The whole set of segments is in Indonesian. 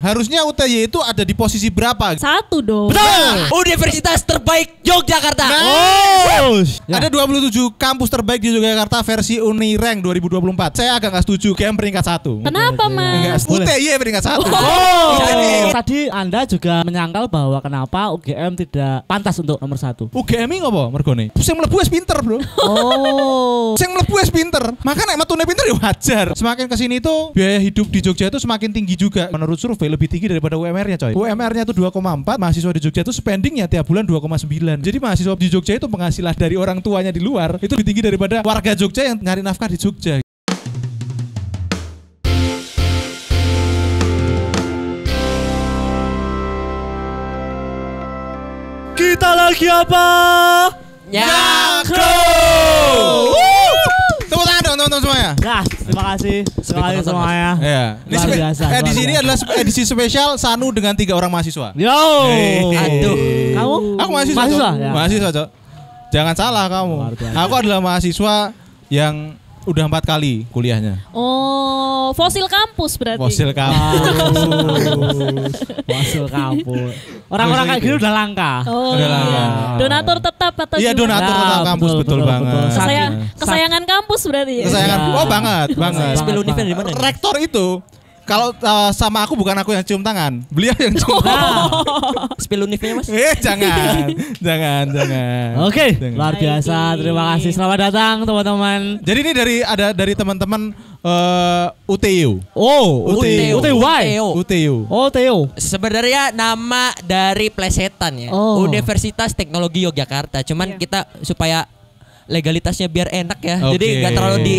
harusnya UTY itu ada di posisi berapa? 1 dong. Betul. Universitas terbaik Yogyakarta. Ada 27 kampus terbaik di Yogyakarta versi Unirank 2024. Saya agak nggak setuju UGM peringkat 1. Kenapa, Mas? UTY peringkat 1. Tadi Anda juga menyangkal bahwa kenapa UGM tidak pantas untuk nomor 1. UGM ini ngopo mergone? Sing mlebu wis pinter, Bro. Sing mlebu wis pinter. Maka nek metune pinter ya wajar. Semakin kesini tuh biaya hidup di Jogja itu semakin tinggi juga. Menurut survei lebih tinggi daripada UMR-nya, coy. UMR-nya itu 2,4, mahasiswa di Jogja itu spendingnya tiap bulan 2,9. Jadi mahasiswa di Jogja itu penghasilan dari orang tuanya di luar itu lebih tinggi daripada warga Jogja yang nyari nafkah di Jogja. Kita lagi apa? Nyakro. Tepuk tangan dong teman-teman semuanya. Nah, terima kasih. Terima kasih semuanya. Ya. Luar biasa, Edisi luar ini biasa. adalah edisi spesial Sanu dengan 3 orang mahasiswa. Yo. Aduh. Kamu? Aku mahasiswa. Mahasiswa, Cok. ya. Mahasiswa, Cok. Jangan salah kamu. Luar biasa. Aku adalah mahasiswa yang udah 4 kali kuliahnya. Oh, fosil kampus berarti. Fosil kampus. Masuk kampus. Orang-orang kayak gini udah langka. Oh Udah lah. iya. Donatur tetap atau Iya, gimana? donatur Ya, tetap kampus betul banget. Kesayangan kampus berarti ya. Kesayangan. Ya. Oh, banget. Spill Univen di mana? Rektor itu kalau sama aku bukan aku yang cium tangan, beliau yang cium. Spill Univennya, Mas. Jangan. Oke, Jangan. luar biasa. Terima kasih. Selamat datang teman-teman. Jadi ini dari teman-teman UTU. Oh, UTU. UTY. UTU. Oh, Theo. Sebenarnya nama dari plesetan ya. Oh. Universitas Teknologi Yogyakarta. Cuman Iya. kita supaya legalitasnya biar enak ya. Oke. Jadi nggak terlalu di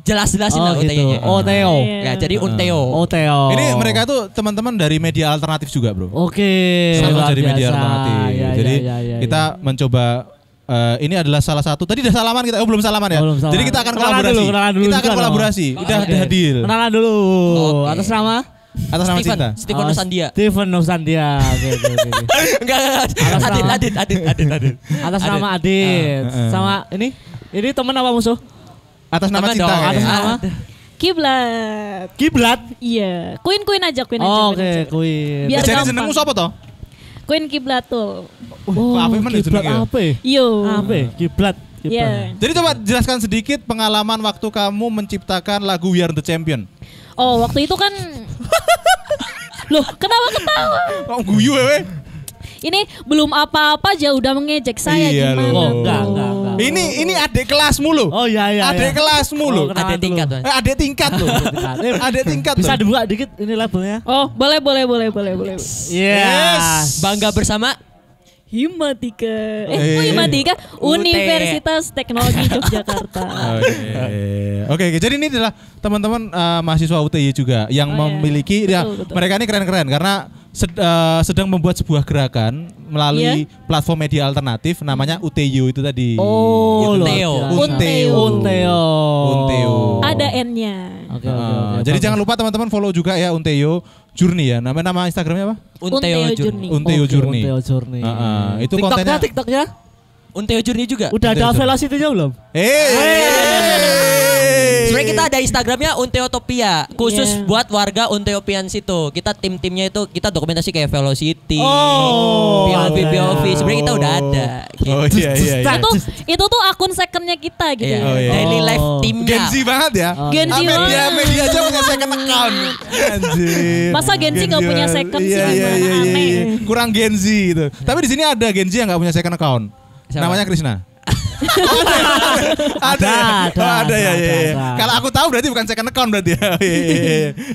jelas-jelasin lah gitu. UTY-nya. Oh, Theo. Iya. Ya, jadi Unteo. Oh, Theo. Ini mereka tuh teman-teman dari media alternatif juga, Bro. Oke. Sama luar dari media biasa. alternatif. Ya, Jadi ya, ya, kita mencoba ini adalah salah satu. Tadi udah salaman kita. Oh, belum salaman ya. Oh, belum salaman. Jadi kita akan Kenalan kolaborasi. dulu, kenalan dulu Kita akan juga kolaborasi. dong. Udah Oke. hadir. Kenalan dulu. Oke. Atas nama? Atas nama cinta. Steven Nusandia. Steven Nusandia. Oke. Enggak. Atas nama- Adit. Atas nama Adit. Sama ini teman apa musuh? Atas nama Teman cinta. dong. kayaknya. Atas nama? Kiblat. Kiblat. Iya. Queen aja. Oh, oke, Queen. Biar Jadi gampang. jenengmu siapa toh? Queen Kiblatul. Oh, apa emang Kiblat jenengnya? apa? Yo. Apa? Kiblat. Iya. Jadi coba jelaskan sedikit pengalaman waktu kamu menciptakan lagu We Are The Champion. Oh, waktu itu kan Loh, kenapa ketawa? Oh, guyu wewe. Ini belum apa-apa aja udah mengejek saya Iya, gimana? loh. Oh, tuh? enggak. Ini adik kelasmu loh. Oh iya. Adik kelasmu loh. kenalan Ada tingkat, dulu. Mas. Adik tingkat loh. Adik tingkat Bisa loh. dibuka dikit ini labelnya? Oh, boleh. Yes. Bangga bersama Himatika. Eh. Himatika Universitas Teknologi Yogyakarta. Oke. Jadi ini adalah teman-teman mahasiswa UTY juga yang Oh, iya. memiliki Betul. mereka ini keren-keren karena sedang membuat sebuah gerakan melalui platform media alternatif namanya UTU itu tadi. Oh, luar Unteo. biasa. Unteo. Unteo. Ada N-nya. Oke. Jadi jangan lupa teman-teman follow juga ya Unteo Journey ya. Nama Instagramnya apa? Unteo Unteo Journey. Unteo Journey. Unteo Journey. Itu TikToknya, kontennya. TikToknya Unteo Journey juga. udah ada Unteo. velocity-nya belum? Sebenarnya kita ada Instagramnya Unteotopia khusus Iya. buat warga Unteopian situ. Kita tim-timnya itu kita dokumentasi kayak Velocity, Oh, POV. ada. Sebenarnya kita udah ada. Oh iya. Itu tuh akun secondnya kita gitu. Iya. ya. Oh, iya. Daily Oh. life timnya. Gen Z banget ya. Gen Z media banget. aja punya second account. Anjir. Masa Gen Z nggak punya second sih? Iya. Gimana? Aneh. Kurang Gen Z gitu. Tapi di sini ada Gen Z yang nggak punya second account. Siapa? Namanya Krishna. Ada, ya. ada. Kalau aku tahu berarti bukan second account berarti ya.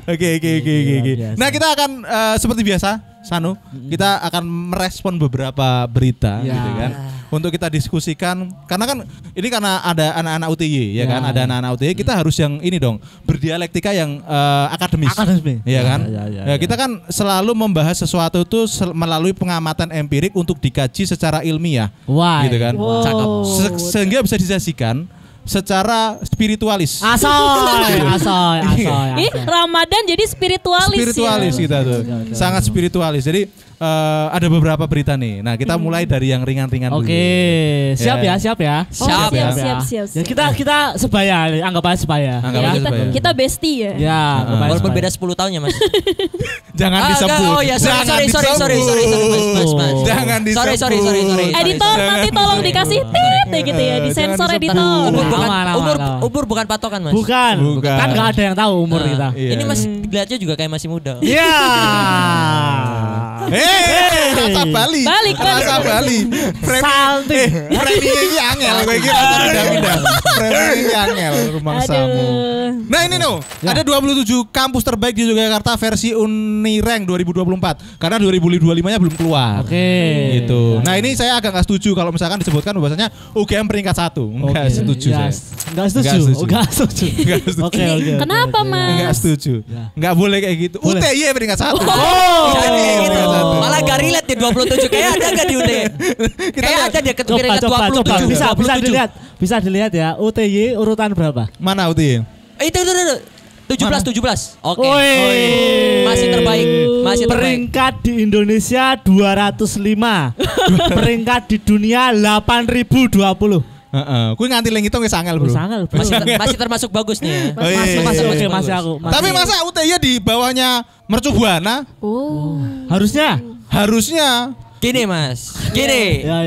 Oke. biasa. Nah, kita akan seperti biasa, Sanu, kita akan merespon beberapa berita Ya. gitu kan. Untuk kita diskusikan karena kan ini karena ada anak-anak UTY ya kan, ada anak-anak UTY kita harus yang ini dong, berdialektika yang akademis. Iya kan? Ya. Kita kan selalu membahas sesuatu itu melalui pengamatan empirik untuk dikaji secara ilmiah. Wah. Gitu kan. Wow. Cakep. Sehingga bisa disajikan secara spiritualis. Asoy. Ih, Ramadan jadi spiritualis ya. Kita tuh. Sangat spiritualis. Jadi ada beberapa berita nih. Nah, kita mulai dari yang ringan-ringan dulu. Oke, siap ya. Siap. Ya, kita sebaya, anggap aja sebaya. Anggap Ya, aja sebaya. kita bestie ya. Ya, anggap aja Walaupun sebaya. beda 10 tahun ya Mas. Jangan disebut. Oh ya, Jangan sorry, disebut. Mas. Jangan disebut. Sorry. Editor nanti tolong dikasih tit ya gitu ya, disensor Jangan editor. disebut. Umur bukan patokan Mas. Bukan. Kan nggak ada yang tahu umur kita. Iya. Ini Mas dilihatnya juga kayak masih muda. Iya. Rasa Bali. Balik. Rasa Bali. Salting. Framingnya ini angel kayak gitu. Pindah-pindah. Framingnya ini angel rumangsamu. Aduh. Nah ini no, ada 27 kampus terbaik di Yogyakarta versi Unirank 2024. Karena 2025-nya belum keluar. Oke. Gitu. Nah ini saya agak nggak setuju kalau misalkan disebutkan bahwasanya UGM peringkat 1. Nggak setuju saya. Nggak setuju. Nggak setuju. Nggak setuju. Oke. Kenapa Mas? Nggak setuju. Nggak boleh kayak gitu. Boleh. UTY peringkat 1. Jadi gitu. peringkat 1. Malah gak relate di 27. Kayak ada gak di UD? Kayak ada dia peringkat 27. Bisa dilihat ya. UTY urutan berapa? Mana UTY? Itu. 17. Oke. Woi. Masih terbaik. Peringkat di Indonesia 205. Peringkat di dunia 8020. Kuwi nganti ling itu wis angel, Bro. Sangel, bro. Masih termasuk bagus nih ya. Oh, iya. Masih aku. Tapi masa UTY di bawahnya Mercu Buana? Oh. Harusnya Gini Mas. Gini ya.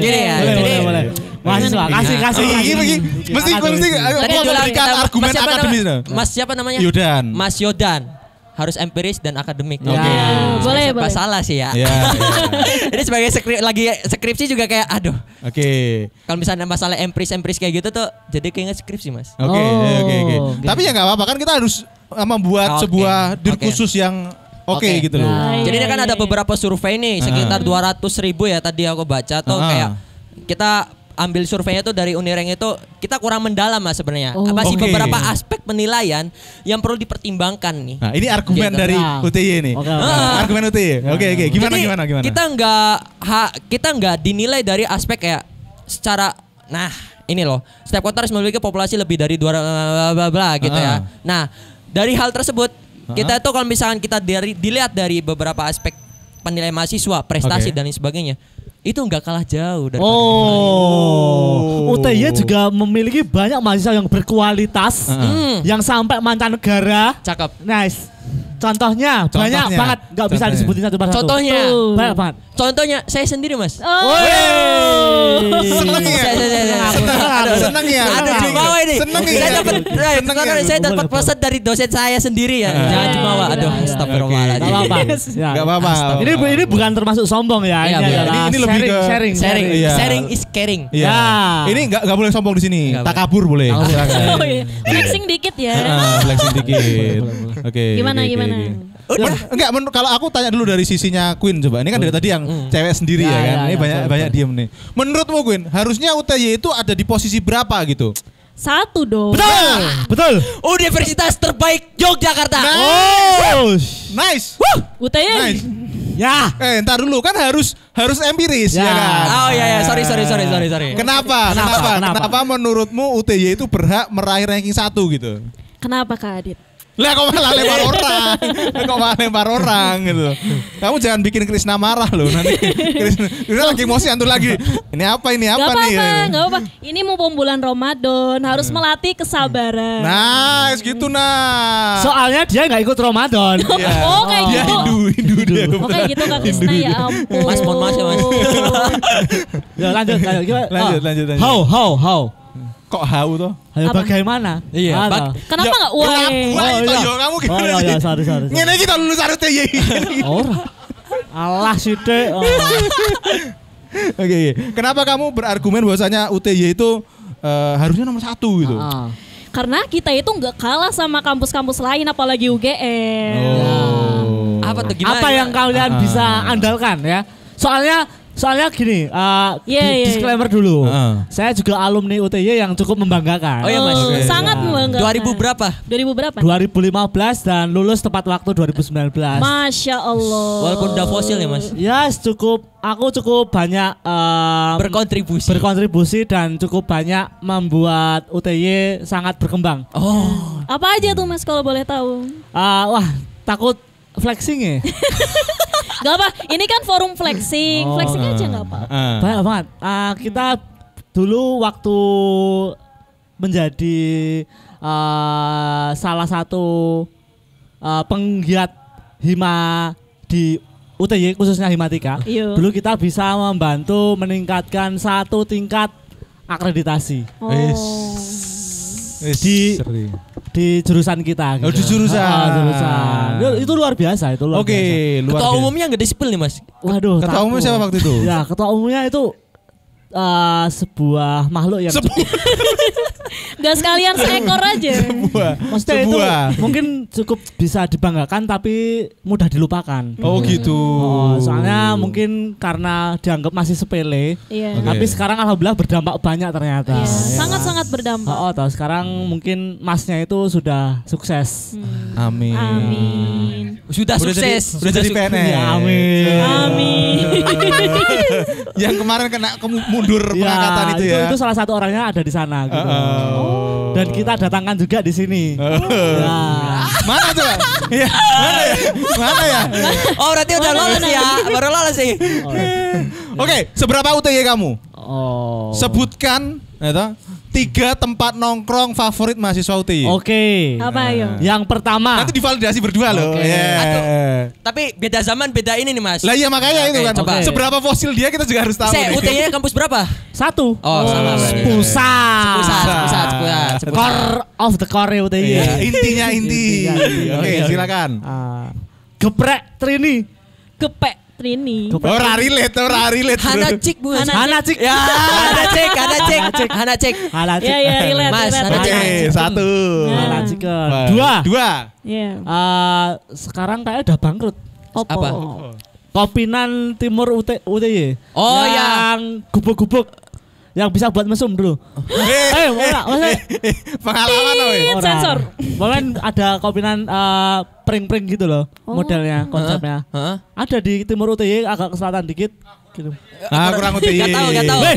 Boleh. Mahasiswa, kasih. mesti Tadi aku memberikan argumen akademis. Mas siapa namanya? Yodan. Mas Yodan. Harus empiris dan akademik. Ya. Oke. Boleh. Salah sih ya. Ya. Ini sebagai skripsi juga kayak aduh. Oke. Kalau misalnya masalah empiris kayak gitu tuh jadi keinget skripsi Mas. Oke. Oke. Tapi ya nggak apa-apa kan kita harus membuat Oke. sebuah dir Oke. khusus yang oke Oke. gitu loh. Nah, Jadi iya, ini kan iya, ada iya. beberapa survei nih sekitar 200.000 ya tadi aku baca tuh kayak kita ambil surveinya tuh dari Unirank itu kita kurang mendalam Mas sebenarnya. Oh. Masih Oke. beberapa aspek penilaian yang perlu dipertimbangkan nih. Nah, ini argumen Gitu. dari Nah. UTY nih. Oke. Argumen UTY. Oke. Gimana? Jadi, Kita nggak dinilai dari aspek kayak secara ini loh. Setiap kota harus memiliki populasi lebih dari 2 bla gitu ya. Nah, dari hal tersebut kita tuh kalau misalkan kita dilihat dari beberapa aspek penilaian mahasiswa, prestasi Oke. dan lain sebagainya, itu nggak kalah jauh dari UTY juga memiliki banyak mahasiswa yang berkualitas, yang sampai mancanegara. Cakep. Nice. Contohnya banyak banget, nggak bisa Contohnya. disebutin satu persatu. Contohnya, Banyak banget. contohnya saya sendiri Mas. Oh. Seneng ya? Seneng ya? Ada Jumawa ini. Seneng ya? Saya dapat Seneng ya? saya dapat pesan dari dosen saya sendiri ya. Jangan Jumawa. Aduh, astagfirullahaladzim. Nggak apa-apa. Ya. Nggak apa-apa. Ini bukan termasuk sombong ya. Iya, Ini iya. adalah Ini lebih ke sharing. Iya. Sharing is caring. Iya. Ya. Ini nggak boleh sombong di sini. Nggak Takabur boleh. Silakan. Oh, iya. Flexing dikit ya. Flexing dikit. Oke. Gimana? Enggak, kalau aku tanya dulu dari sisinya Queen coba. Ini kan dari tadi yang cewek sendiri Ya, ya kan. ya, Ini ya, banyak betul. diem nih. Menurutmu Queen, harusnya UTY itu ada di posisi berapa gitu? 1 dong. Betul. Universitas terbaik Yogyakarta. Oh. Nice. UTY. Nice. Ya. Ntar dulu kan harus empiris Ya. ya kan. Oh iya sorry. Kenapa menurutmu UTY itu berhak meraih ranking 1 gitu? Kenapa Kak Adit? Lah kok malah lempar orang gitu. Kamu jangan bikin Krisna marah loh nanti. Krisna lagi emosi antum lagi. Ini apa Gak nih? apa-apa. Ini mau bulan Ramadan, harus melatih kesabaran. Nice gitu nah. Soalnya dia nggak ikut Ramadan. Iya. Oh, kayak Dia gitu. Hindu dia. Oh kayak gitu Kak Krisna, ya ampun. Mas, mohon maaf ya, Mas. Ya lanjut. Gimana? Lanjut. How? Kok hau toh? Ayo Apa? bagaimana? Iya, Ada. Kenapa nggak Kenapa? uang? Wah, itu iya. yo kamu gimana Oh sih? iya, sorry. Ngene kita lulus UTY. Ora. Allah sithik. Oke. Kenapa kamu berargumen bahwasanya UTY itu harusnya nomor 1 gitu? Karena kita itu nggak kalah sama kampus-kampus lain, apalagi UGM. Oh. Apa tuh gimana? Apa yang kalian bisa andalkan ya? Soalnya Soalnya gini, Iya. disclaimer dulu. Heeh. Saya juga alumni UTY yang cukup membanggakan. Oh iya Mas. Oke. Sangat membanggakan. 2000 berapa? 2000 berapa? 2015 dan lulus tepat waktu 2019. Masya Allah. Walaupun udah fosil ya Mas. Ya aku cukup banyak berkontribusi dan cukup banyak membuat UTY sangat berkembang. Oh. Apa aja tuh Mas kalau boleh tahu? Wah, takut flexing ya. Gak apa, ini kan forum flexing. Flexing aja gak apa. Banyak banget. Kita dulu waktu menjadi salah satu penggiat hima di UTY khususnya Himatika. Iya. Dulu kita bisa membantu meningkatkan 1 tingkat akreditasi Oh. di jurusan kita. Oh, di jurusan. Jurusan. Itu luar biasa itu. Luar Oke, biasa. luar Ketua biasa. umumnya nggak disipil nih Mas. Waduh. Ketua takut. umumnya siapa waktu itu? Ya, ketua umumnya itu sebuah makhluk yang Gak sekalian seekor aja. maksudnya itu mungkin cukup bisa dibanggakan tapi mudah dilupakan. Oh gitu. Soalnya mungkin karena dianggap masih sepele, Iya. tapi sekarang alhamdulillah berdampak banyak ternyata. Iya, Ya. sangat-sangat berdampak. Tahu sekarang mungkin masnya itu sudah sukses. Amin. Amin. Sudah sukses. Udah jadi PNS. Ya, amin. Amin. Yang kemarin kena mundur pengangkatan itu ya. Itu salah satu orangnya ada di sana gitu. Dan kita datangkan juga di sini. Ya. Mana coba? Iya, mana ya? Mana ya? Oh berarti udah lolos ya. Baru lolos sih. Oke, seberapa UTY kamu? Oh. Sebutkan ya, 3 tempat nongkrong favorit mahasiswa UTY. Oke. Apa ayo? Yang pertama. Nanti divalidasi berdua loh. Oke. Yeah. Tapi beda zaman beda ini nih Mas. Lah iya makanya itu Oke, kan. coba. Seberapa fosil dia kita juga harus tahu. Saya nih. UTY kampus berapa? 1. Oh, sama berarti. Pusat. Pusat. Core of the core UTY. Iya, intinya inti. Intinya. Oke, silakan. Geprek Trini. Gepek Trini. Ora relate, ora relate. Bro. Hanacik Bu. Hanacik. Ya, Hanacik. Hanacik. Ya ya relate. Mas, relate. Oke, Hanacik. 1. Hanacik. Dua. 2. Iya. Sekarang kayak udah bangkrut. Opo. Apa? Kopinan Timur UTY. Oh, yang gubuk-gubuk. Yang bisa buat mesum dulu. Maksudnya Pengalaman loh. Tit, sensor. Bahkan ada kopinan pring-pring gitu loh. Modelnya, konsepnya. Heeh. Ada di Timur UTY agak ke selatan dikit gitu. Kurang UTY. Gak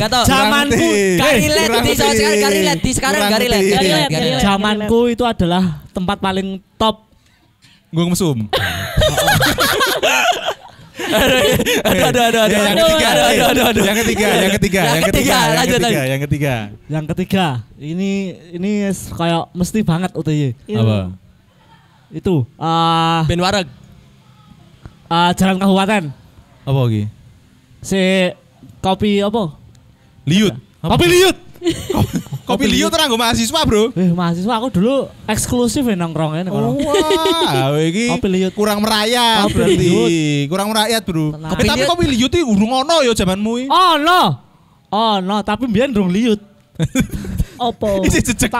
tahu. Zamanku Karilet di sekarang Karilet di sekarang Karilet. Karilet. zamanku itu adalah tempat paling top. Gue mesum. Aduh. Yang ketiga. Yang ketiga, ini kayak mesti banget UTY. Apa? Itu Ben Wareg. Jalan Kabupaten. Apa lagi? Si kopi apa? Liut. Kopi liut. Kopi liut terang gue mahasiswa bro. Mahasiswa aku dulu eksklusif ya nongkrongnya. Wah, iki Kopi liut. kurang merayat Kopi berarti. liut. Kurang merayat bro. Tenang. Tapi kopi liut itu urung ono ya zamanmu iki. Oh no, tapi biyen ndung liut. Opo. Isi jejeg.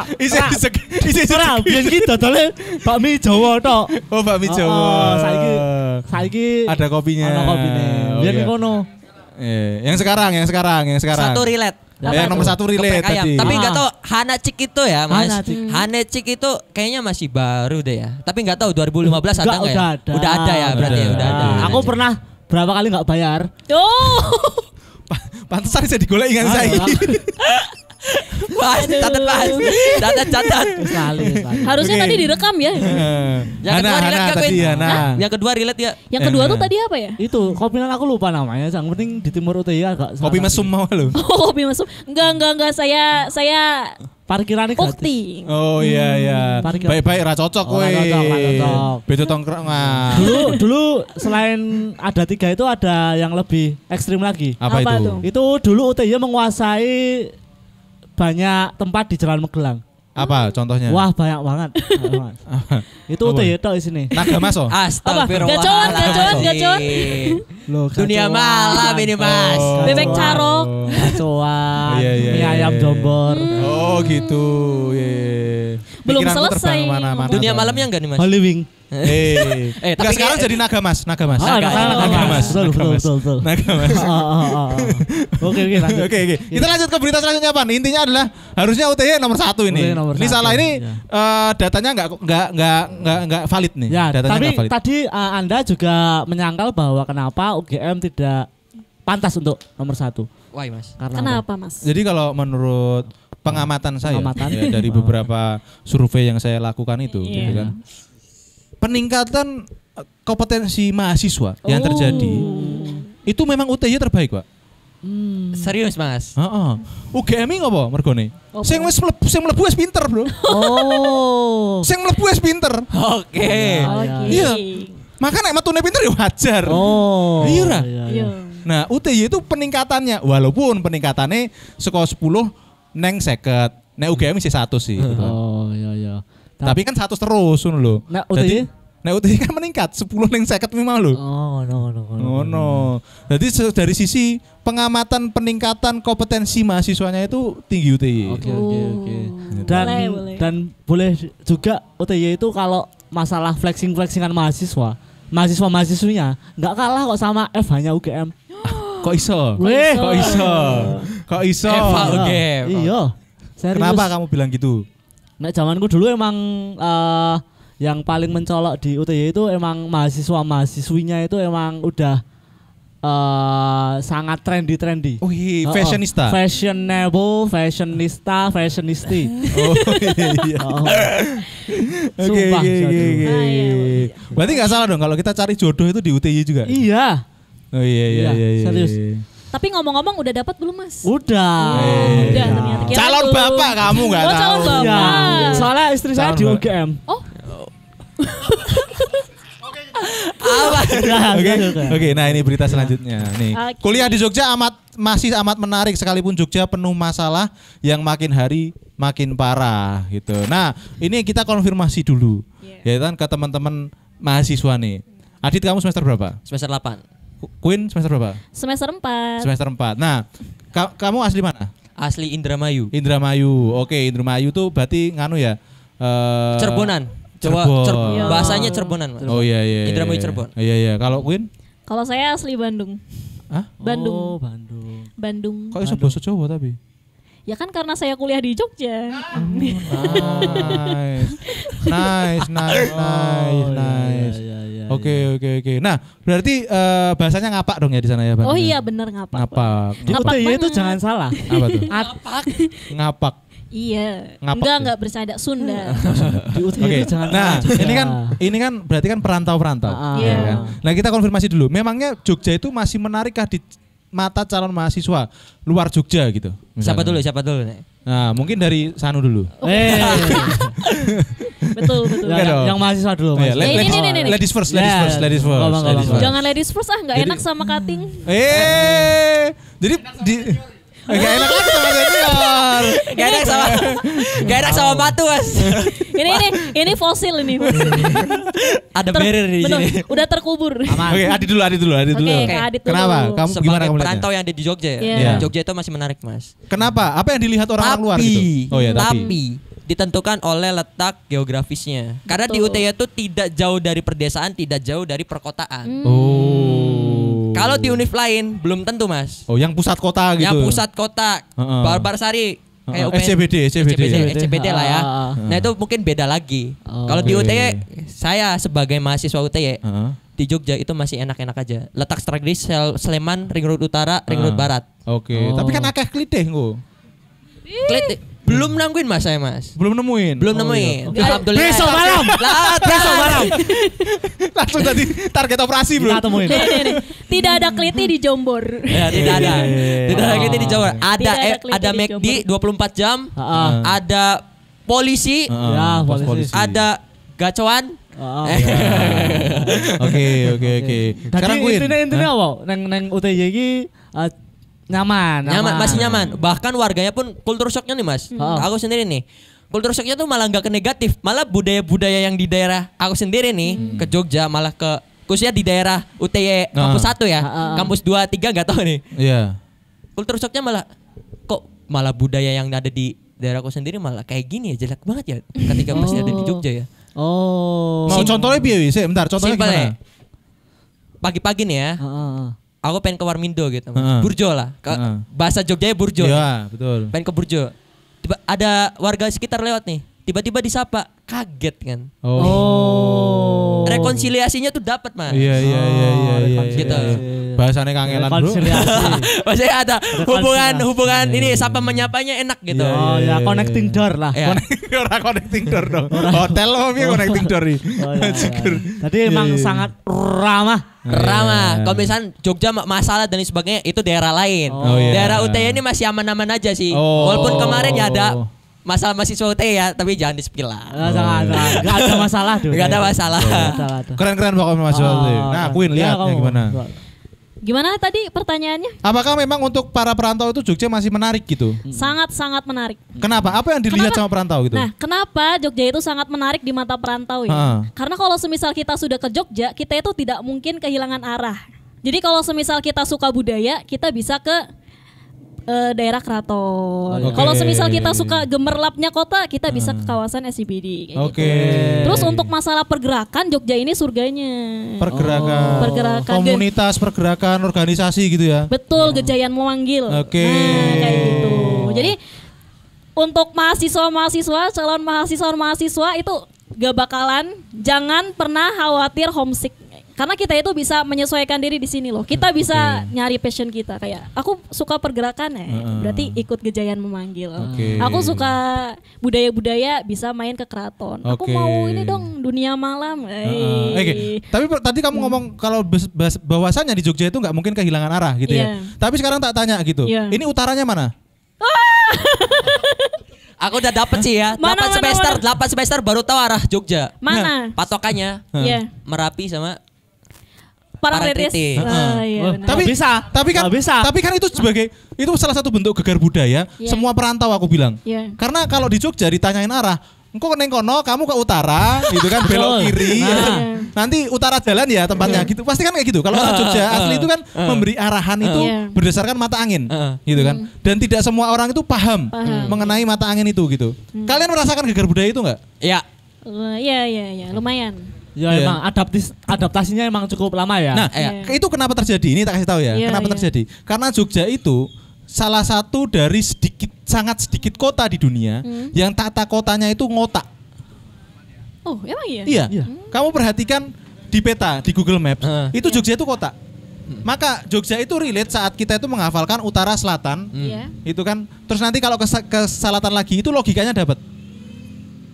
Ora, biyen ki dodole bakmi Jawa tok. Oh, bakmi Jawa. Saiki ada kopinya. Ono kopine. Biyen Oke. ngono. Yang sekarang. Satu relate. Yang nomor 1 relate Geprek ayam. tadi. Tapi nggak tahu Hanacik itu ya Mas. Hanacik. Itu kayaknya masih baru deh ya. Tapi nggak tahu 2015 ada nggak ya? Udah ada ya berarti ya, udah ada. Aku pernah berapa kali nggak bayar. Oh. Pantesan bisa digolek ingat saya. Mas, catat. Sekali. Harusnya Oke. tadi direkam ya. Yang kedua relate gak, tadi Queen? Hana. Yang kedua relate ya. Yang kedua tuh tadi apa ya? Itu kopinan aku lupa namanya. Yang penting di Timur UTY agak Kopi selatan. mesum mau lo. Oh, kopi masuk. Enggak. Saya Parkirannya gratis. ukti. Oh iya. Parkir. Baik-baik ra cocok Oh, kowe. ra cocok. Beda tongkrongan. Dulu selain ada 3 itu ada yang lebih ekstrim lagi. Apa Apa itu? tuh? Itu dulu UTY menguasai banyak tempat di Jalan Magelang. Apa contohnya? Wah, banyak banget. Itu Apa? UTY tok di sini. Naga Mas oh. Astagfirullah. Gacoan. Loh, Dunia gacoan. malam ini Mas. Oh. Bebek carok. Gacoan. Iya. Mie ayam Jombor. Oh gitu. Iya. Belum Pikiranku selesai. terbang kemana-mana. Dunia malamnya enggak nih Mas? Holy Wing. tapi Enggak, sekarang jadi naga mas. Naga Naga mas. Betul. Naga mas. Oke, lanjut. Oke. Kita lanjut ke berita selanjutnya apa? Intinya adalah harusnya UTY nomor 1 ini. UTY nomor Ini 1, salah ini ya. datanya nggak valid nih. Ya, Datanya tapi nggak valid. tadi Anda juga menyangkal bahwa kenapa UGM tidak pantas untuk nomor 1. Why mas? Karena Kenapa mas? Jadi kalau menurut pengamatan saya Pengamatan. dari beberapa survei yang saya lakukan itu, Iya. gitu kan, peningkatan kompetensi mahasiswa yang terjadi itu memang UTY terbaik, Pak. Serius mas? Heeh. UGM ini ngopo mergone? Apa? Sing mlebu wis pinter, Bro. Oh. Sing mlebu wis pinter. Oke. Oke. Iya. Maka nek metune pinter ya wajar. Oh. Iya, Ra. Iya. Nah, UTY itu peningkatannya walaupun peningkatannya saka 10 neng 50. Nek UGM sih 1 sih. gitu. Oh, iya. Tapi kan 100 terus ngono lho. Nek Jadi, UTY? nek UTY kan meningkat 10 neng 50 memang lho. Oh, no. No. Jadi dari sisi pengamatan peningkatan kompetensi mahasiswanya itu tinggi UTY. Oke. Dan Boleh. dan boleh juga UTY itu kalau masalah flexingan mahasiswa-mahasiswinya nggak kalah kok sama FH-nya UGM. Kok iso? Weh, Kok iso? FH UGM. Iya. Serius. Kenapa kamu bilang gitu? Nek zamanku dulu emang yang paling mencolok di UTY itu emang mahasiswa-mahasiswinya itu emang udah sangat trendy. Oh iya, fashionista. Fashionisti. Oh iya. Oke. Sumpah, Jadu. Berarti nggak salah dong kalau kita cari jodoh itu di UTY juga. Iya. Oh iya. Serius. Tapi ngomong-ngomong udah dapat belum mas? Udah. Udah ternyata. Kira Calon tuh. bapak kamu nggak Oh, tahu. calon bapak. Iya. Soalnya istri saya Calon di bapak. UGM. Oh Oke, nah ini berita selanjutnya nih. Oke. Kuliah di Jogja masih amat menarik sekalipun Jogja penuh masalah yang makin hari makin parah gitu. Nah, ini kita konfirmasi dulu. Ya kan ke teman-teman mahasiswa nih. Adit kamu semester berapa? Semester 8. Queen semester berapa? semester 4. Semester 4. Nah, kamu asli mana? Asli Indramayu. Indramayu. Oke, Indramayu tuh berarti nganu ya. Cerbonan. Cirebon. Iya. Bahasanya Cerbonan. Mas. Oh iya. Indramayu Cirebon. Iya. Kalau Queen? Kalau saya asli Bandung. Hah? Bandung. Oh, Bandung. Bandung. Kok iso basa Jawa tapi? Ya kan karena saya kuliah di Jogja. Nice. Iya. Oke. Nah, berarti bahasanya ngapak dong ya di sana ya, Bang? Oh iya benar ngapak. Ngapak. Di Ngapak UTY itu banget. jangan salah. Apa tuh? Iya. Ngapak. Ngapak ya? Enggak bersada Sunda. Di UTY Oke. itu jangan Nah, salah. ini kan berarti kan perantau-perantau. Iya. ya kan? Nah, kita konfirmasi dulu. Memangnya Jogja itu masih menarikkah di mata calon mahasiswa luar Jogja gitu? Siapa misalnya? dulu? Nek? Nah, mungkin dari Sanu dulu. Betul. Yang mahasiswa dulu. Oh, iya, mahasiswa. Ini. Ladies first. Ngomong. Jangan ladies first nggak Jadi- enak sama cutting. Jadi gak enak lagi sama senior. Gak enak sama batu mas. Ini fosil ini. Ada barrier di Betul, sini. udah terkubur. Oke, Adit dulu. Oke, Kak Adit dulu. Kenapa? Kamu gimana Sebagai kamu lihatnya? perantau yang ada di Jogja ya. Iya. Jogja itu masih menarik mas. Kenapa? Apa yang dilihat orang-orang luar gitu? Oh ya, tapi ditentukan oleh letak geografisnya. Karena di Betul. UTY itu tidak jauh dari perdesaan, tidak jauh dari perkotaan. Oh. Kalau di univ lain belum tentu mas. Oh, yang pusat kota gitu. Yang pusat kota, Heeh. Barbarsari, kayak UPN, SCBD. SCBD lah ya. Nah itu mungkin beda lagi. Oh, Kalau di oke. UTY, saya sebagai mahasiswa UTY Heeh. di Jogja itu masih enak-enak aja. Letak strategis Sleman, Ring Road Utara, Ring Road Barat. Oke, Oh. tapi kan akeh klitih engko. Belum nangguin mas saya mas. Belum nemuin. Belum nemuin. Oke. Alhamdulillah. Besok malam. Besok malam. Langsung tadi target operasi, Bro. Kita temuin. Nih. Tidak ada kliti di Jombor. Ya, tidak ada. Tidak ada gitu di Jawa. Tidak Ada ada keliti ada di McD 24 jam. Heeh. Ada polisi, Heeh, Ya, pos polisi. ada gacoan. Heeh. Oke. Sekarang Queen. intinya apa? Neng UTY iki nyaman. Masih nyaman. Bahkan warganya pun kultur shocknya nih mas. Oh. Aku sendiri nih. Kultur shocknya tuh malah nggak ke negatif, malah budaya-budaya yang di daerah aku sendiri nih ke Jogja, malah ke khususnya di daerah UTY kampus 1 ya, kampus 2, 3 nggak tahu nih. Iya. Kultur shocknya malah budaya yang ada di daerahku sendiri malah kayak gini ya, jelek banget ya ketika masih ada di Jogja ya. Oh. Mau contohnya piye sih? Bentar, contohnya Simpel gimana? ya. Pagi-pagi nih ya. Heeh. Aku pengen ke Warmindo gitu. Heeh. Burjo lah. Heeh. Bahasa Jogjanya Burjo. Iya, betul. Pengen ke Burjo. Tiba ada warga sekitar lewat nih. Tiba-tiba disapa, kaget kan. Oh. Rekonsiliasinya tuh dapat, Mas. Iya. Gitu. Bahasanya kangelan, Bro. Rekonsiliasi. Maksudnya ada Rekonsiliasi. hubungan ini sapa menyapanya enak gitu. Oh ya, connecting door lah. Ya. Ora connecting door dong. Hotel lo piye connecting door iki? Oh, ya. Tadi emang sangat ramah. Ramah. Kalau misalnya Jogja masalah dan sebagainya itu daerah lain. Oh, iya. Daerah UTY ini masih aman-aman aja sih. Oh. Walaupun kemarin ya ada masalah mahasiswa UTY ya, tapi jangan di-spill lah. Jangan. Enggak ada masalah tuh. Gak ada masalah. Keren-keren pokoknya Mas Waldi. Nah, Queen lihat ya gimana? Gimana tadi pertanyaannya? Apakah memang untuk para perantau itu Jogja masih menarik gitu? Sangat-sangat menarik. Kenapa? Apa yang dilihat Kenapa? sama perantau gitu? Nah, kenapa Jogja itu sangat menarik di mata perantau ya? Ha. Karena kalau semisal kita sudah ke Jogja, kita itu tidak mungkin kehilangan arah. Jadi kalau semisal kita suka budaya, kita bisa ke daerah keraton. Oke. Kalau semisal kita suka gemerlapnya kota, kita bisa ke kawasan SCBD. kayak Oke. gitu. Terus untuk masalah pergerakan, Jogja ini surganya. Pergerakan. Komunitas, pergerakan, organisasi gitu ya. Betul, Gejayan memanggil. Oke. Nah, kayak gitu. Jadi untuk mahasiswa-mahasiswa, calon mahasiswa itu gak bakalan, jangan pernah khawatir homesick. Karena kita itu bisa menyesuaikan diri di sini loh. Kita bisa nyari passion kita, kayak aku suka pergerakan ya, berarti ikut Gejayan memanggil. Oke. Aku suka budaya-budaya, bisa main ke keraton. Aku Oke. mau ini dong, dunia malam. Oke. Tapi tadi kamu ngomong kalau bahwasannya di Jogja itu nggak mungkin kehilangan arah gitu ya. Iya. Tapi sekarang tak tanya gitu. Iya. Ini utaranya mana? Aku udah dapet sih ya. Mana, 8 semester baru tahu arah Jogja. Mana? Patokannya Iya. Merapi sama Parangtritis. Iya, benar. Tapi bisa. Tapi kan Nggak bisa. Tapi kan itu sebagai itu salah satu bentuk gegar budaya Iya. semua perantau aku bilang. Iya. Karena kalau di Jogja ditanyain arah, engkau neng kono, kamu ke utara, gitu kan belok kiri. Nah. ya kan? Nanti utara jalan ya tempatnya gitu. Pasti kan kayak gitu. Kalau orang Jogja asli itu kan memberi arahan itu Iya. berdasarkan mata angin, gitu kan. Dan tidak semua orang itu paham mengenai mata angin itu gitu. Kalian merasakan gegar budaya itu nggak? ya. Iya, lumayan. Ya Iya. emang adaptasinya emang cukup lama ya. Nah, Iya. itu kenapa terjadi? Ini tak kasih tahu ya. Iya, Kenapa iya. terjadi? Karena Jogja itu salah satu dari sangat sedikit kota di dunia yang tata kotanya itu ngotak. Oh, emang iya? Iya. Kamu perhatikan di peta di Google Maps, itu Jogja itu kotak. Maka Jogja itu relate saat kita itu menghafalkan utara selatan, Iya. itu kan. Terus nanti kalau ke selatan lagi itu logikanya dapat.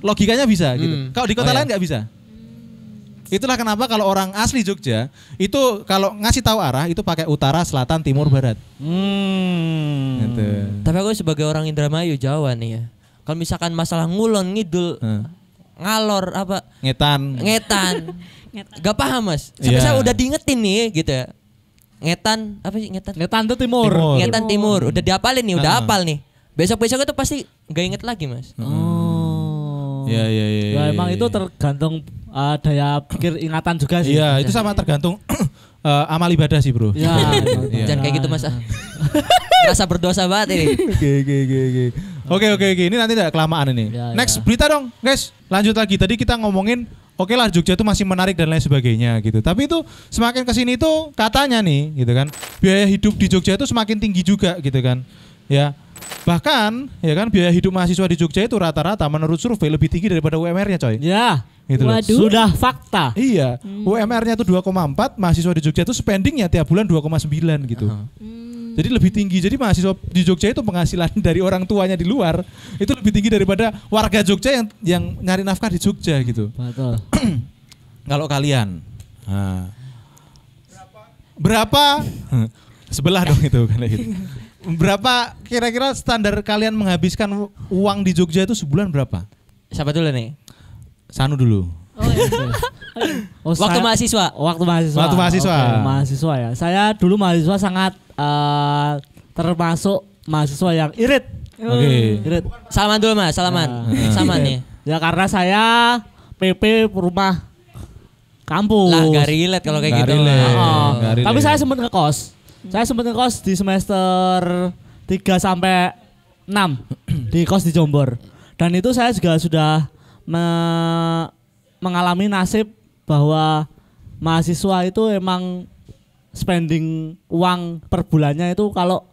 Logikanya bisa gitu. Kalau di kota lain nggak bisa. Itulah kenapa kalau orang asli Jogja itu kalau ngasih tahu arah itu pakai utara, selatan, timur, barat. Gitu. Tapi aku sebagai orang Indramayu Jawa nih ya. Kalau misalkan masalah ngulon ngidul ngalor apa ngetan. Gak paham Mas. Sampai Iya. saya udah diingetin nih gitu ya. Ngetan apa sih ngetan? Ngetan tuh timur. Ngetan timur. Udah dihafalin nih, udah hafal nih. Besok-besok itu pasti gak inget lagi Mas. Oh. Ya. Ya emang itu tergantung daya pikir ingatan juga sih. Iya, itu sama tergantung amal ibadah sih, Bro. Ya. Iya. Jangan kayak gitu Mas. Rasa berdosa banget ini. Oke. Ini nanti tidak kelamaan ini. Ya, Next ya. berita dong, guys. Lanjut lagi. Tadi kita ngomongin oke lah Jogja itu masih menarik dan lain sebagainya gitu. Tapi itu semakin kesini tuh katanya nih gitu kan. Biaya hidup di Jogja itu semakin tinggi juga gitu kan. Ya. Bahkan ya kan biaya hidup mahasiswa di Jogja itu rata-rata menurut survei lebih tinggi daripada UMR-nya coy. Ya. Gitu loh. Waduh. Sudah fakta. Iya, UMR-nya tuh 2,4, mahasiswa di Jogja itu spendingnya tiap bulan 2,9 gitu. Jadi lebih tinggi. Jadi mahasiswa di Jogja itu penghasilan dari orang tuanya di luar itu lebih tinggi daripada warga Jogja yang nyari nafkah di Jogja gitu. Betul. Kalau kalian, berapa? Sebelah dong itu kan gitu. Berapa kira-kira standar kalian menghabiskan uang di Jogja itu sebulan berapa? Siapa dulu nih? Sanu dulu. Oh, Waktu saya- mahasiswa. Waktu mahasiswa. Waktu mahasiswa. Oke, mahasiswa ya. Saya dulu mahasiswa sangat termasuk mahasiswa yang irit. Oke. Irit. Salaman dulu Mas, salaman. Salaman nih. Ya karena saya PP rumah kampus. Lah gak relate kalau kayak Nggak gitu. relate. Oh, Nggak relate. tapi saya sempat ngekos. Saya sempat ngekos di semester 3 sampai 6 di kos di Jombor. Dan itu saya juga sudah mengalami nasib bahwa mahasiswa itu emang spending uang per bulannya itu kalau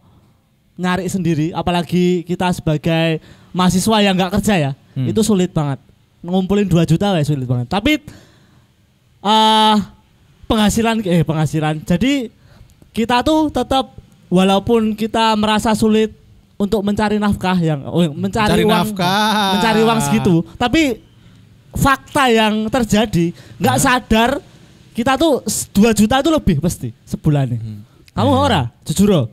nyari sendiri, apalagi kita sebagai mahasiswa yang nggak kerja ya, itu sulit banget. Ngumpulin 2 juta ya sulit banget. Tapi penghasilan. Jadi kita tuh tetap walaupun kita merasa sulit untuk mencari nafkah mencari uang segitu, tapi fakta yang terjadi nggak sadar kita tuh 2 juta itu lebih pasti sebulannya. Kamu ora jujur loh.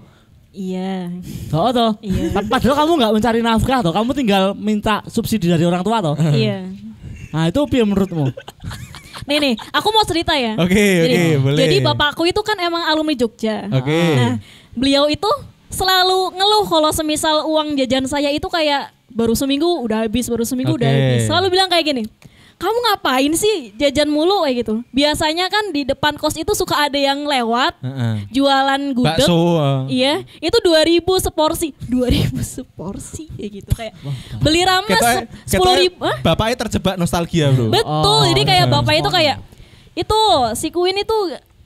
Iya. Toh. Iya. Padahal kamu nggak mencari nafkah toh, kamu tinggal minta subsidi dari orang tua toh. Iya. Nah itu piye menurutmu? Nih, aku mau cerita ya. Oke, boleh. Jadi bapakku itu kan emang alumni Jogja. Oke. Nah, beliau itu selalu ngeluh kalau semisal uang jajan saya itu kayak baru seminggu udah habis. Selalu bilang kayak gini, kamu ngapain sih jajan mulu kayak gitu. Biasanya kan di depan kos itu suka ada yang lewat jualan gudeg. Bakso. Iya, itu 2.000 seporsi. 2.000 seporsi kayak gitu, kayak beli rames 10.000. Bapaknya terjebak nostalgia, Bro. Betul. Jadi kayak bapak itu kayak itu si Queen itu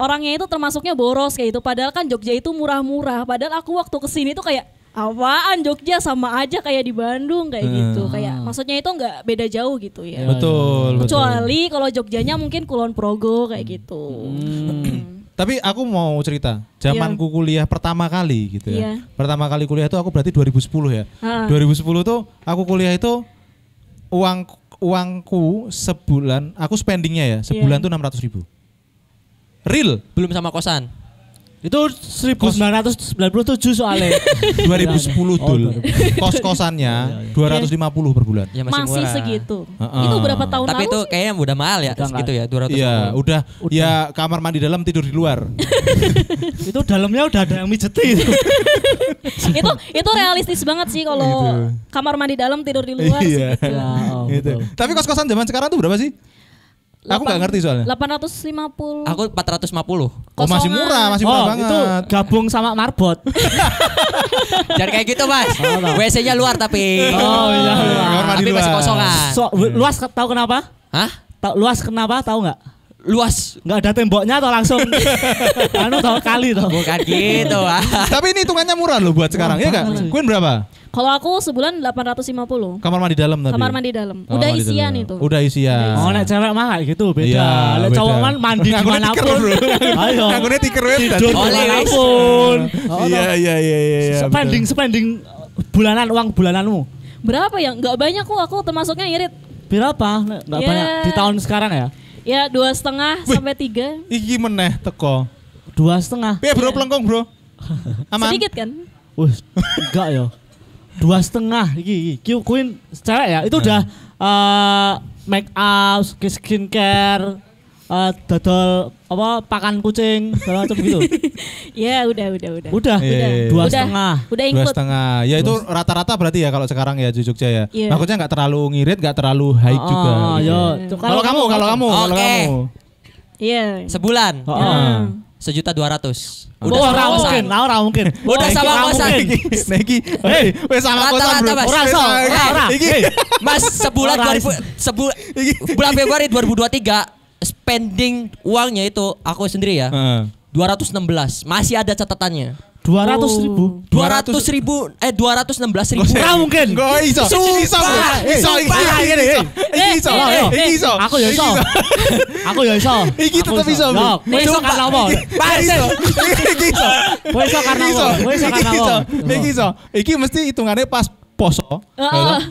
orangnya itu termasuknya boros kayak gitu. Padahal kan Jogja itu murah-murah. Padahal aku waktu kesini tuh kayak apaan Jogja sama aja kayak di Bandung kayak gitu. Kayak maksudnya itu nggak beda jauh gitu ya. Betul. Kecuali kalau Jogjanya mungkin Kulon Progo kayak gitu. Tapi aku mau cerita, zamanku kuliah pertama kali gitu ya. Iya. Pertama kali kuliah itu aku berarti 2010 ya. 2010 tuh aku kuliah itu uangku sebulan, aku spendingnya ya sebulan tuh 600.000. Real. Belum sama kosan. Itu 1997 soalnya. 2010 dul. Kos-kosannya 250 per bulan. Ya masih murah. Segitu. Itu berapa tahun Tapi lalu itu sih? kayaknya udah mahal ya segitu ya 250. Iya, udah. Ya kamar mandi dalam, tidur di luar. Itu dalamnya udah ada yang mijetin. itu realistis banget sih kalau kamar mandi dalam tidur di luar Iya. segitu. Gitu. Tapi kos-kosan zaman sekarang tuh berapa sih? Aku nggak ngerti soalnya. 850. Aku 450. Oh masih murah banget. Itu gabung sama marbot. Jangan kayak gitu Mas. WC-nya luar tapi. Oh iya. Kamar mandi Tapi masih luar. kosongan. Luas tahu kenapa? Hah? Luas kenapa tahu nggak? Luas. Nggak ada temboknya atau langsung tahu kali toh. Bukan gitu. Tapi ini hitungannya murah loh buat sekarang ya nggak? Queen berapa? Kalau aku sebulan 850. Kamar mandi dalam tadi. Kamar mandi dalam. Kamar Udah mandi isian dalam. itu. Udah isian. Oh nek cewek mah kayak gitu beda. Iya, Nek cowok beda. kan mandi Nganggunya dimanapun. tiker, bro. Ayo. Nganggunya tiker web. Tidur Oleh, dimanapun. Iya. Spending bulanan uang bulananmu. Berapa ya? Nggak banyak kok, aku termasuknya irit. Berapa? Nggak Ya. banyak di tahun sekarang ya. Ya 2,5 sampai 3. Iki meneh teko. 2,5. Piye bro pelengkong bro? Aman. Sedikit kan? Wih, enggak ya. 2,5 iki Queen cewek ya. Itu udah make up, skincare, dodol apa pakan kucing segala macam gitu. Ya udah. Udah. Iya. 2,5. Udah Dua include. setengah. Ya itu rata-rata berarti ya kalau sekarang ya di Jogja ya. Iya. Maksudnya nggak terlalu ngirit, nggak terlalu high juga. Yo. Kalau kamu. Oke. Iya. Sebulan Nah. 1.200.000. Ora mungkin. Udah sama kosan. Neki. Hei, wes sama kosan bro. Rata-rata, Mas. Ora. Iki. Mas sebulan bulan Februari 2023 spending uangnya itu aku sendiri ya. 216. Masih ada catatannya. 200.000. 216.000. Ora mungkin. Gak iso. Iso. Aku ya iso. Iki tetep iso. Kowe iso karena apa? Kowe iso karena apa? Iki iso. Iki mesti hitungannya pas poso.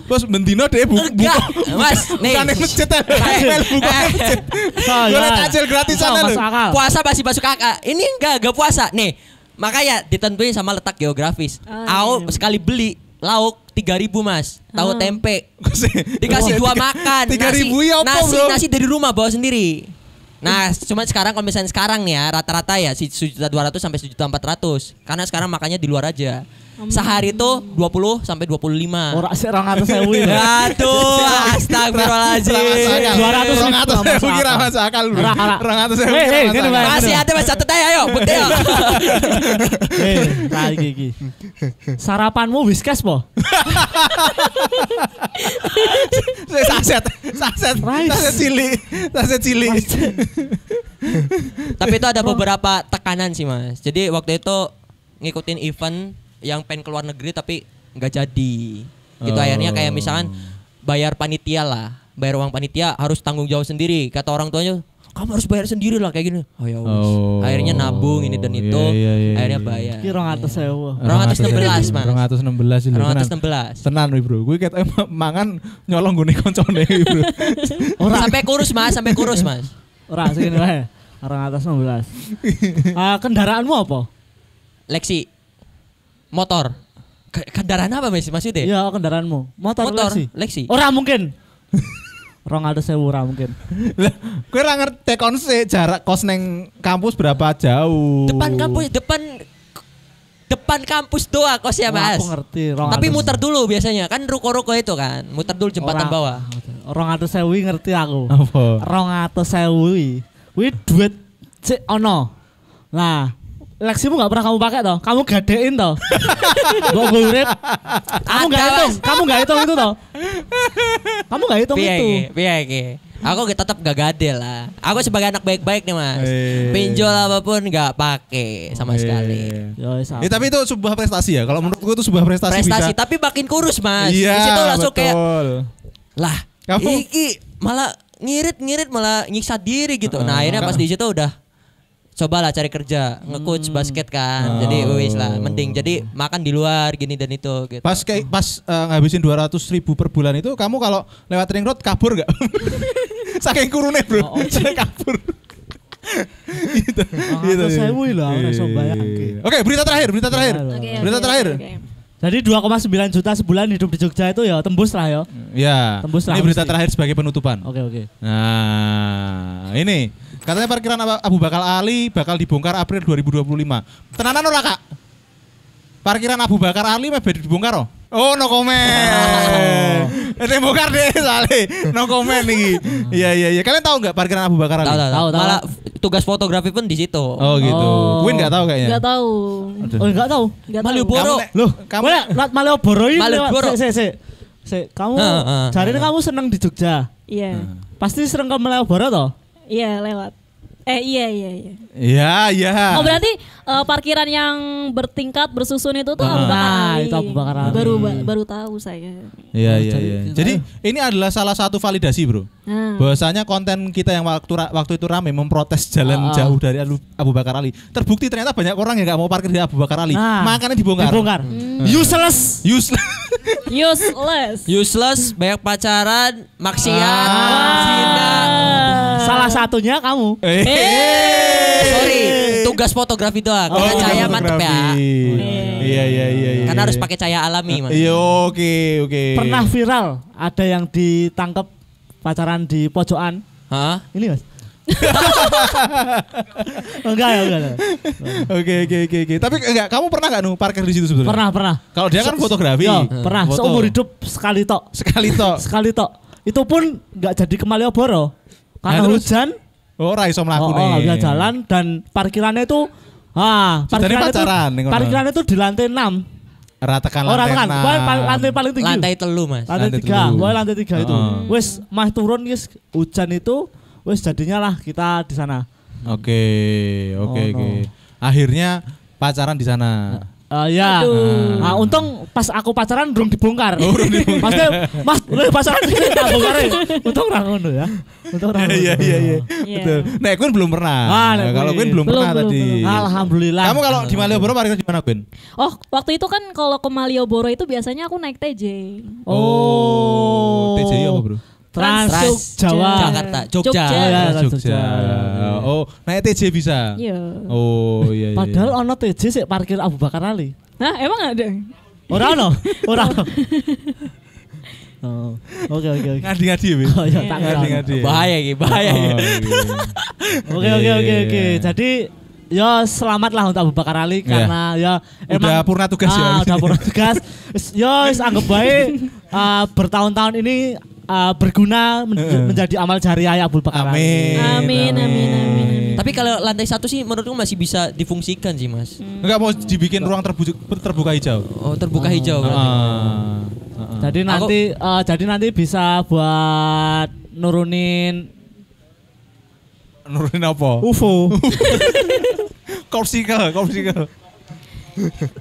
Terus bendino deh buka. Mas, nih. Bukan yang masjid buka masjid. Boleh takjil gratisan lu. Puasa masih masuk kakak. Ini enggak puasa. Nih, makanya ditentuin sama letak geografis. Aku sekali beli lauk 3.000 Mas. Tahu tempe. Dikasih 2 makan. 3.000 ya apa bro? Nasi dari rumah bawa sendiri. Nah, cuma sekarang kalau misalnya sekarang nih ya rata-rata ya 1.200.000 sampai 1.400.000. Karena sekarang makannya di luar aja. Sehari tuh 20 sampai 25. Ora sik 200.000 itu. Aduh, astagfirullahaladzim. 200.000 kira masuk akal bro. 200.000. Gini Pak. Masih ada Mas, catet aja ayo, bukti ya. Nah iki. Sarapanmu Whiskas po? Saset cilik. Tapi itu ada beberapa tekanan sih Mas. Jadi waktu itu ngikutin event yang pengen keluar negeri tapi nggak jadi. Gitu akhirnya kayak misalkan bayar panitia lah, bayar uang panitia harus tanggung jawab sendiri. Kata orang tuanya, kamu harus bayar sendiri lah kayak gini. Oh ya wis. Akhirnya nabung ini dan itu, akhirnya bayar. Ki 200.000. 216 Mas. 216 lho. 216. Tenan wi bro. Kuwi ket mangan nyolong gone koncone bro. Sampai kurus Mas. Ora segini wae. 216. Kendaraanmu apa? Lexi. Motor. Kendaraan apa Mas maksudnya? Iya, kendaraanmu. Motor Lexi. Ora mungkin. 200.000 ora mungkin. Lah, kowe ora ngerti konse jarak kos neng kampus berapa jauh? Depan kampus doang kosnya Mas. Aku ngerti. Tapi muter dulu biasanya. Kan ruko-ruko itu kan. Muter dulu jembatan bawah. 200.000 ngerti aku. Apa? 200.000. Kuwi duit cek ono. Nah, Leximu gak pernah kamu pakai toh? Kamu gadein toh? Mbok urip. Kamu gak hitung itu toh? Kamu gak hitung itu. Piye. Aku tetap gak gade lah. Aku sebagai anak baik-baik nih Mas. Pinjol apapun gak pakai sama sekali. Ya, tapi itu sebuah prestasi ya. Kalau menurutku itu sebuah prestasi bisa. Tapi makin kurus Mas. Iya, di situ langsung betul. Kayak lah. Iki malah ngirit malah nyiksa diri gitu. Nah akhirnya pas di situ udah cobalah cari kerja, nge-coach basket kan. Jadi wis lah, mending jadi makan di luar gini dan itu gitu. Pas ngabisin 200.000 per bulan itu kamu kalau lewat ring road kabur gak? Saking kurune bro, kabur. Gitu. 200.000 lah, ora iso bayangke. Oke, berita terakhir. Jadi 2,9 juta sebulan hidup di Jogja itu ya tembus lah ya. Ya. Tembus lah. Ini berita terakhir sebagai penutupan. Oke. Nah, ini katanya parkiran Abu Bakar Ali bakal dibongkar April 2025. Tenanan ora Kak? Parkiran Abu Bakar Ali meh dibongkar oh no comment. Bongkar deh soalnya. No comment nih. Iya. Kalian tahu nggak parkiran Abu Bakar Ali? Tahu. Malah tugas fotografi pun di situ. Oh gitu. Win nggak tahu kayaknya. Nggak tahu. Nggak tahu. Malioboro. Loh, kamu lewat Malioboro ini. Malioboro. Kamu cari kamu seneng di Jogja. Iya. Pasti sering ke Malioboro toh? Iya lewat. Iya. Iya. Oh berarti parkiran yang bertingkat bersusun itu tuh Abu Bakar Ali. Itu Abu Bakar Ali. Baru tahu saya. Iya. Jadi ini adalah salah satu validasi bro. Bahwasanya konten kita yang waktu itu rame memprotes jalan jauh dari Abu Bakar Ali. Terbukti ternyata banyak orang yang nggak mau parkir di Abu Bakar Ali. Makanya dibongkar. Useless. Banyak pacaran, maksiat, zina. Salah satunya kamu. Sorry, tugas fotografi doang. Karena cahaya mantep ya. Iya. Karena harus pakai cahaya alami, Mas. Iya, oke. Pernah viral ada yang ditangkap pacaran di pojokan. Hah? Ini Mas. Enggak. Oke. Tapi enggak, kamu pernah enggak parkir di situ sebetulnya? Pernah. Kalau dia kan fotografi. Pernah. Seumur hidup sekali tok. Itu pun enggak jadi ke Malioboro. Karena hujan. Ora iso mlaku nih. Enggak bisa jalan dan parkirannya itu parkirannya itu di lantai 6. Ratakan lantai 6. Lantai paling tinggi. Lantai telu, Mas. Lantai 3. Lantai 3 itu. Wes mah turun guys, hujan itu wes jadinya lah kita di sana. Oke. Akhirnya pacaran di sana. Ya. Nah, untung pas aku pacaran belum dibongkar. Maksudnya, Mas, lu pacaran ini tak bongkar. Untung ra ngono ya. Iya. Betul. Nah, Queen belum pernah. Kalau Queen belum pernah tadi. Alhamdulillah. Kamu kalau di Malioboro parkir di mana, Queen? Oh, waktu itu kan kalau ke Malioboro itu biasanya aku naik TJ. TJ apa, Bro? Trans Jawa. Jakarta, Jogja. Oh, naik TJ bisa. Iya. Oh, iya. Padahal ono TJ sik parkir Abu Bakar Ali. Nah, emang ada? Ora ono. Oke. Ngadi-ngadi ya, Oh iya, tak ngadi-ngadi. Bahaya iki. Oke. Jadi ya selamat lah untuk Abu Bakar Ali karena ya udah purna tugas ya. Udah purna tugas. Ya anggap baik bertahun-tahun ini berguna menjadi amal jariah Abu Bakar Ali. Amin. Tapi kalau lantai 1 sih menurutku masih bisa difungsikan sih Mas. Enggak mau dibikin ruang terbuka hijau. Oh terbuka hijau berarti. Jadi nanti bisa buat nurunin apa? UFO. Korsikal.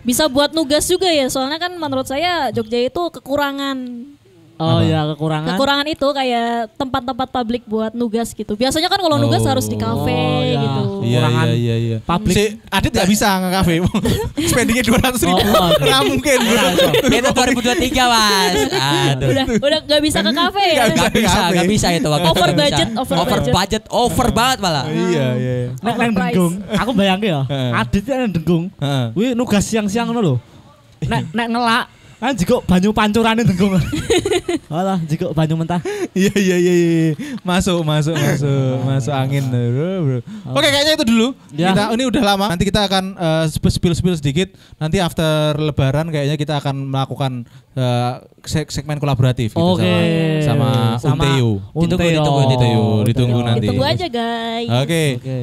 Bisa buat nugas juga ya, soalnya kan menurut saya Jogja itu kekurangan. Oh ya kekurangan. Kekurangan itu kayak tempat-tempat publik buat nugas gitu. Biasanya kan kalau nugas harus di kafe gitu. Iya. Publik. Si Adit nggak bisa nge kafe. Spendingnya 200.000. Nggak mungkin. Itu 2023 Mas. Aduh. Udah nggak bisa ke kafe ya. Gak bisa itu waktu Over itu. budget. Over banget malah. Iya. Nek Denggung. Aku bayangin ya. Adit nang Denggung. Wih nugas siang-siang ngono lho. Nek ngelak kan jika banyu pancurane Denggung. Alah, jika banyu mentah. Iya. Masuk angin. Bro. Oke, kayaknya itu dulu. Ya. Ini udah lama. Nanti kita akan spill sedikit. Nanti after lebaran kayaknya kita akan melakukan segmen kolaboratif gitu sama Unteo. Ditunggu nanti. Ditunggu aja, guys.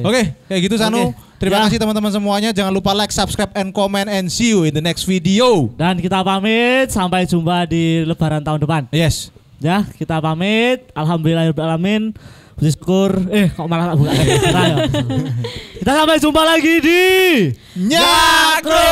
Oke, kayak gitu Sanu. Terima kasih teman-teman semuanya. Jangan lupa like, subscribe, and comment, and see you in the next video. Dan kita pamit. Sampai jumpa di lebaran tahun depan. Yes. Ya, kita pamit. Alhamdulillahirrahmanirrahim. Bersyukur. Kok malah buka lagi. Kita sampai jumpa lagi di Nyakro.